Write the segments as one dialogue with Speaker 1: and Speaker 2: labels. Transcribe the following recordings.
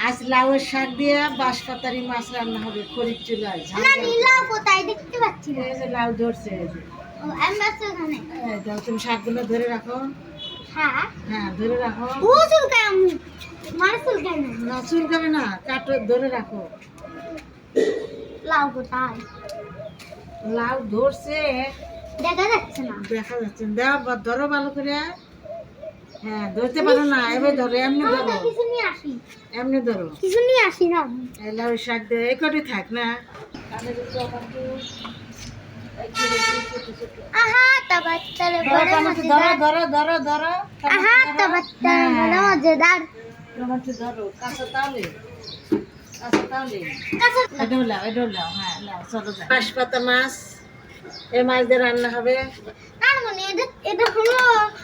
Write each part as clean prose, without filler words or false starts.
Speaker 1: আজ লাউয়ের শাক দিয়ে বাঁশপাতারি মাছ রান্না হবে খড়ির চুলায়।
Speaker 2: লাউ কোথায় দেখতে পাচ্ছি না।
Speaker 1: এই যে লাউ ধরছে, এই যে তুমি শাকগুলো ধরে রাখো। হ্যাঁ ধরে রাখো। না চুলকাবে না, কাটো ধরে রাখো।
Speaker 2: লাউ কোথায়?
Speaker 1: লাউ ধরছে,
Speaker 2: দেখা যাচ্ছে না।
Speaker 1: দেখা যাচ্ছে না। ধরো ভালো করে। হ্যাঁ ধরতে পারো না, এবার ধরো, এমনি ধরো,
Speaker 2: কিছু নিয়ে আসি।
Speaker 1: এমনি ধরো।
Speaker 2: কিছু নিয়ে আসি না।
Speaker 1: এই লাউ শাক দিয়ে এই কটি থাক না।
Speaker 2: আহা তাবাত্তারে বড়
Speaker 1: ধরো ধরো ধরো ধরো।
Speaker 2: আহা তাবাত্তারে বড় মজাদার।
Speaker 1: টমেটো ধরো, কাঁচা তাহলে এটা লাও, এটা লাও। হ্যাঁ লাও, চলো যাই। বাঁশপাতা মাছ, এই মাছ দিয়ে রান্না হবে।
Speaker 2: আর মানে এটা হলো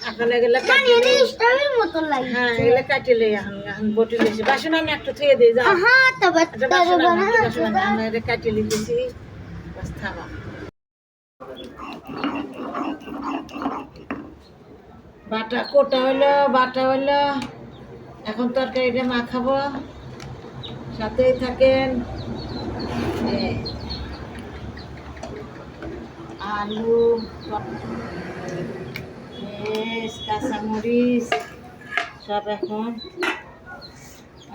Speaker 1: এখন এগুলো
Speaker 2: মানে এটা স্টোভের মতো লাগে।
Speaker 1: হ্যাঁ এগুলো কাটিয়ে লই। এখন বটি লইছি, বাসন আমি একটু থুয়ে দিই। যাও।
Speaker 2: আহা তাবাত্তারে বড় মজাদার।
Speaker 1: আমরা এটা কাটিয়ে লিখেছি। বাস থামা। বাটা হইলো। এখন তরকারিটা মাখাবো, সাথেই থাকেন। আলু, কাঁচামরিচ সব এখন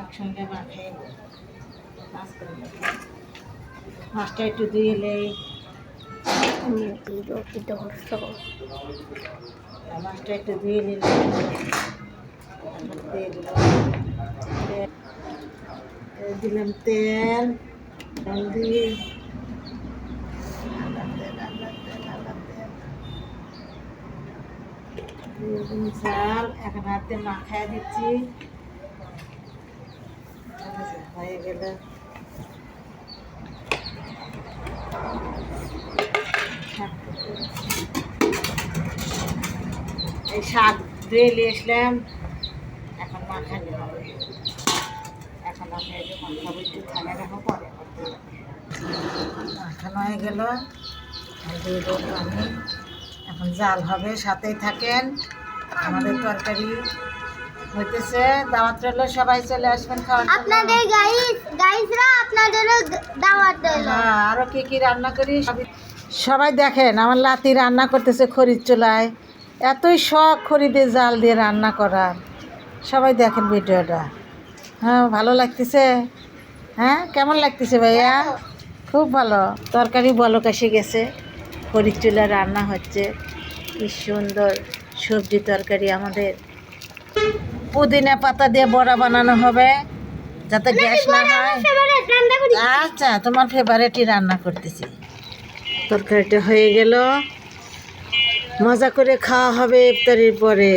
Speaker 1: একসঙ্গে মাখাই। মাছটা একটু ধুয়ে নেই। মাছটা একটু ধুয়ে নিলে দিলাম তেল, হলদি, চাল এখন হাতে মাখায় দিচ্ছি। হয়ে গেল। এই শাক ধুয়ে নিয়ে আসলাম, এখন মাখানো হবে। এখন আমি এই যে মাখাবো, একটু ঠান্ডা রাখো, পরে মাখানো হয়ে গেল। দিয়ে দেবো পানি, এখন জাল হবে, সাথেই থাকেন। আমাদের তরকারি হইতেছে, দাওয়াত রইল, সবাই চলে আসবেন খাওয়ার জন্য।
Speaker 2: আপনাদের গাইসরা আপনাদেরও দাওয়াত রইল।
Speaker 1: হ্যাঁ আরো কি কি রান্না করি সবাই দেখেন। আমার লাতি রান্না করতেছে খড়ির চুলায়। এতই শখ খড়ি দিয়ে জাল দিয়ে রান্না করার। সবাই দেখেন ভিডিওটা। হ্যাঁ ভালো লাগতেছে? হ্যাঁ কেমন লাগতেছে ভাইয়া? খুব ভালো। তরকারি বলক এসে গেছে, খড়ির চুলায় রান্না হচ্ছে। কি সুন্দর সবজি তরকারি আমাদের। পুদিনা পাতা দিয়ে বড়া বানানো হবে যাতে গ্যাস না হয়। আচ্ছা তোমার ফেভারিটই রান্না করতেছি। তরকারিটা হয়ে গেল, মজা করে খাওয়া হবে ইফতারির পরে।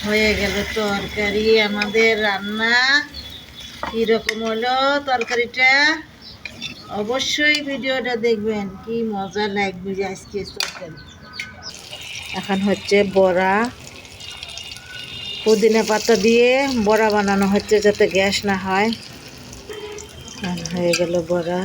Speaker 1: হয়ে গেল তরকারি আমাদের রান্না। কীরকম হলো তরকারিটা অবশ্যই ভিডিওটা দেখবেন, কি মজা লাগবে আজকে তরকারি। এখন হচ্ছে বড়া, পুদিনা পাতা দিয়ে বড়া বানানো হচ্ছে যাতে গ্যাস না হয়। হয়ে গেল বড়া।